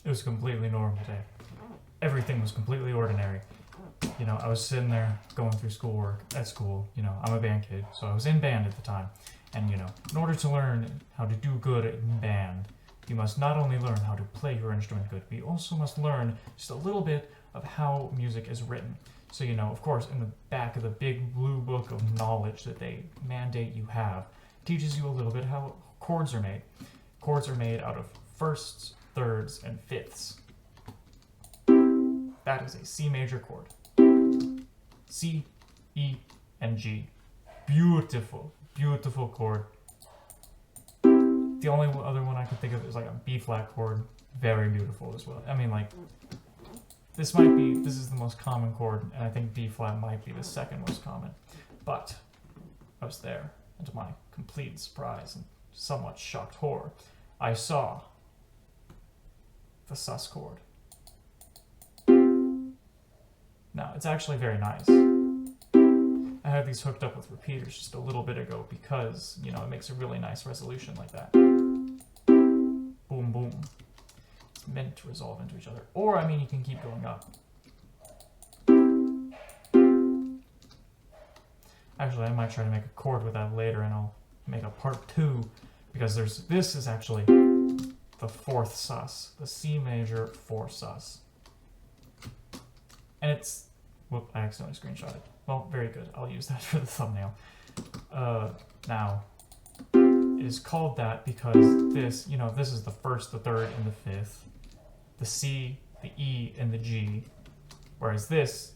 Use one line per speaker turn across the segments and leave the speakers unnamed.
It was a completely normal day. Everything was completely ordinary. You know, I was sitting there going through schoolwork at school. You know, I'm a band kid, so I was in band at the time. And, you know, in order to learn how to do good in band, you must not only learn how to play your instrument good, but you also must learn just a little bit of how music is written. So, you know, of course, in the back of the big blue book of knowledge that they mandate you have, teaches you a little bit how chords are made. Chords are made out of firsts, thirds, and fifths. That is a C major chord. C, E, and G. Beautiful, beautiful chord. The only other one I can think of is like a B flat chord. Very beautiful as well. I mean, like, this is the most common chord, and I think B flat might be the second most common. But I was there, and to my complete surprise and somewhat shocked horror, I saw the SUS chord. Now, it's actually very nice. I had these hooked up with repeaters just a little bit ago because, you know, it makes a really nice resolution like that. Boom, boom. It's meant to resolve into each other. Or, I mean, you can keep going up. Actually, I might try to make a chord with that later, and I'll make a part 2, because this is actually the 4th sus, the C major 4 sus. And it's, whoop, I accidentally screenshotted. Well, very good. I'll use that for the thumbnail. Now, it is called that because this, you know, this is the 1st, the 3rd, and the 5th. The C, the E, and the G. Whereas this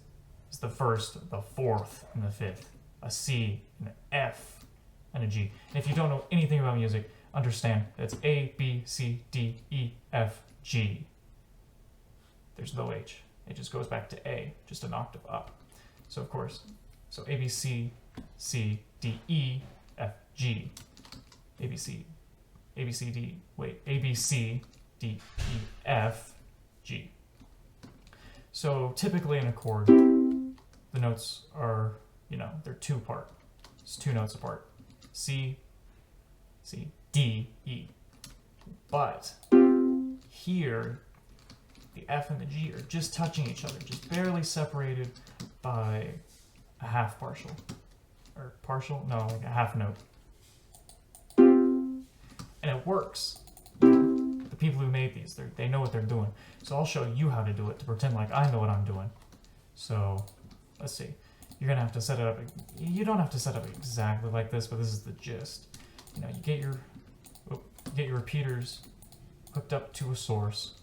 is the 1st, the 4th, and the 5th. A C, an F, and a G. And if you don't know anything about music, understand that it's A, B, C, D, E, F, G. There's no H. It just goes back to A, just an octave up. So of course, so A, B, C, C, D, E, F, G. A, B, C, A, B, C, D, wait, A, B, C, D, E, F, G. So typically in a chord, the notes are, you know, they're 2-part. It's 2 notes apart. C, C, D, E. But here, the F and the G are just touching each other, just barely separated by a half partial. Or partial? No, like a half note. And it works. The people who made these, they know what they're doing. So I'll show you how to do it to pretend like I know what I'm doing. So, let's see. You're gonna have to set it up. You don't have to set it up exactly like this, but this is the gist. You know, you get your repeaters hooked up to a source,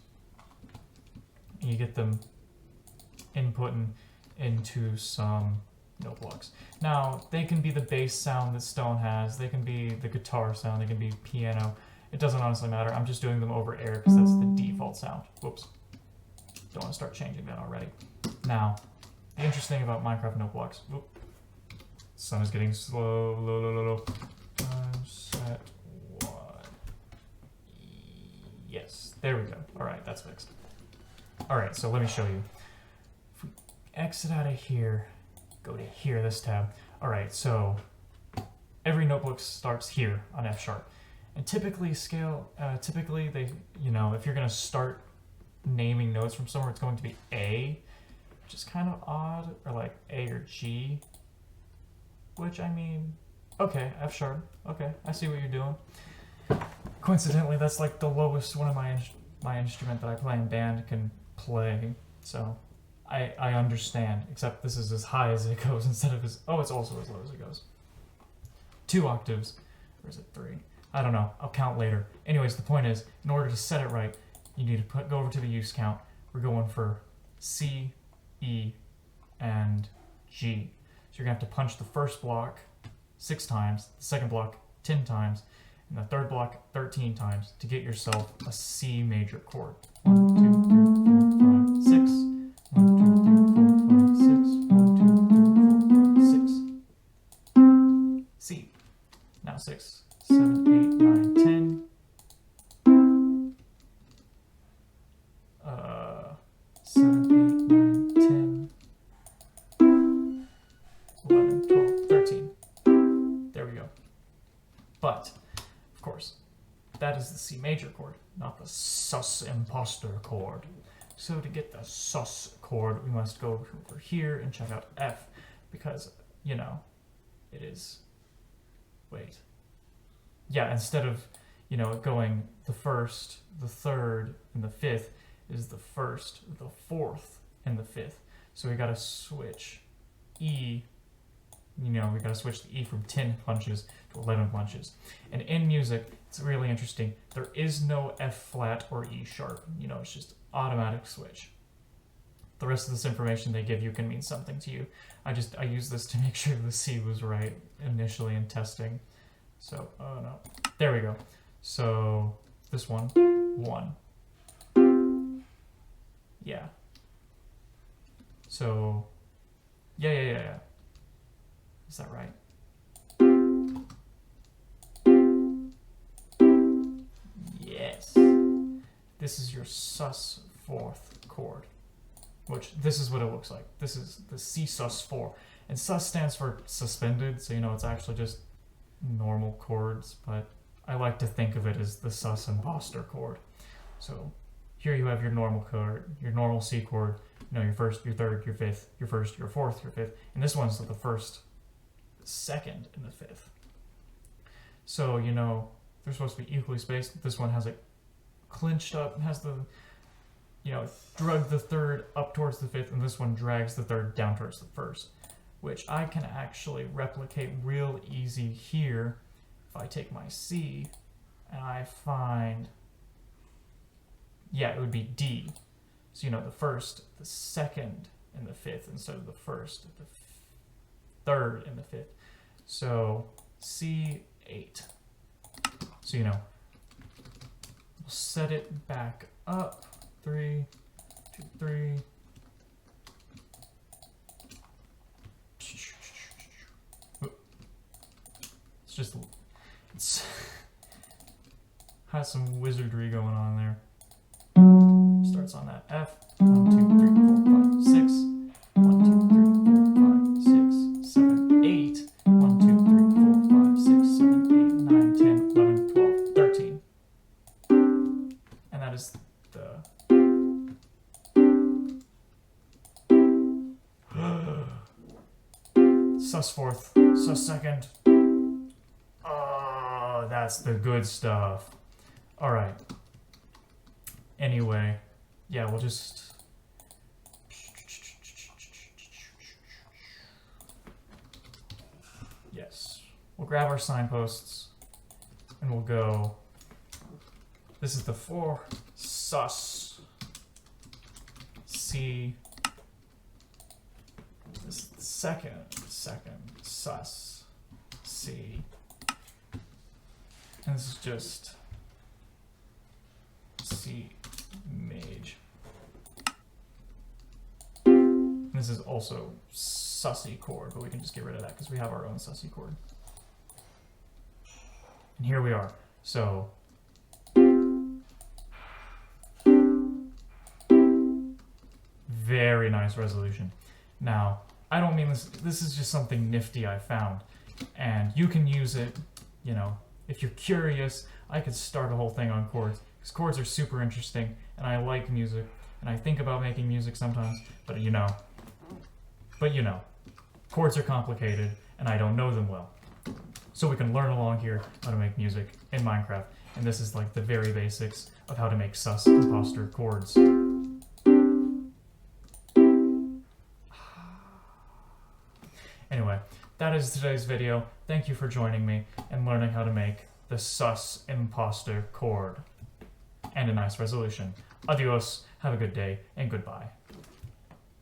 and you get them inputting into some note blocks. Now, they can be the bass sound that Stone has, they can be the guitar sound, they can be piano. It doesn't honestly matter. I'm just doing them over air because that's the default sound. Whoops. Don't want to start changing that already. Now, the interesting thing about Minecraft note blocks. Whoop. Sun is getting slow. Low. Set 1. Yes, there we go. All right, that's fixed. All right, so let me show you. If we exit out of here, go to here, this tab. All right, so every notebook starts here on F sharp. And typically they, you know, if you're gonna start naming notes from somewhere, it's going to be A, which is kind of odd, or like A or G, which I mean, okay, F sharp, okay, I see what you're doing. Coincidentally, that's like the lowest one of my instrument that I play in band can play, so I understand, except this is as high as it goes instead of it's also as low as it goes. 2 octaves, or is it 3? I don't know, I'll count later. Anyways, the point is, in order to set it right, you need to go over to the use count. We're going for C, E, and G. So you're gonna have to punch the first block 6 times, the second block 10 times, and the third block 13 times to get yourself a C major chord. 1, 2, 3, 4, 5, 6. 1, 2, 3, 4, 5, 6. 1, 2, 3, 4, 5, 6. C. Now 6, 7, 8, 9, 10. 7, 8, 9, 10. 11, 12, 13. There we go. But, of course, that is the C major chord, not the sus imposter chord. So to get the sus chord, we must go over here and check out F, because, you know, it is, wait. Yeah, instead of, you know, going the first, the third, and the fifth, is the first, the fourth, and the fifth. So we gotta switch E, you know, we gotta switch the E from 10 punches to 11 punches. And in music, it's really interesting. There is no F flat or E sharp. You know, it's just automatic switch. The rest of this information they give you can mean something to you. I use this to make sure the C was right initially in testing. So, oh no. There we go. So, this one, 1. Yeah. So, yeah. Is that right? Yes. This is your sus 4th chord, which this is what it looks like. This is the C sus 4. And sus stands for suspended, so you know it's actually just normal chords, but I like to think of it as the sus imposter chord. So here you have your normal chord, your normal C chord, you know, your first, your third, your fifth, your first, your fourth, your fifth, and this one's the first, the second, and the fifth. So, you know, they're supposed to be equally spaced. This one has it clinched up, has the, you know, drug the third up towards the fifth, and this one drags the third down towards the first, which I can actually replicate real easy here if I take my C and I find, yeah, it would be D. So, you know, the first, the second, and the fifth instead of the first, the third, and the fifth. So, C8. So, you know, we'll set it back up. 3, 2, 3. It's just, it's has some wizardry going on there. Starts on that F. 1, 2, 3, 4, 5, 6. 1, 2, 3, 4, 5, 6, 7, 8. 1, 2, 3, 4, 5, 6, 7, 8, 9, 10, 11, 12, 13. And that is the sus 4th, sus 2nd. Oh, that's the good stuff. All right. Anyway, yeah, we'll just... Yes. We'll grab our signposts and we'll go... This is the 4, sus, C. This is the second, sus, C. And this is just C maj. And this is also sussy chord, but we can just get rid of that because we have our own sussy chord. And here we are. So very nice resolution. Now, I don't mean this, this is just something nifty I found. And you can use it, you know, if you're curious, I could start a whole thing on chords. Because chords are super interesting, and I like music, and I think about making music sometimes, but you know, chords are complicated, and I don't know them well. So we can learn along here how to make music in Minecraft, and this is like the very basics of how to make sus imposter chords. Anyway, that is today's video. Thank you for joining me and learning how to make the sus imposter chord and a nice resolution. Adios, have a good day, and goodbye.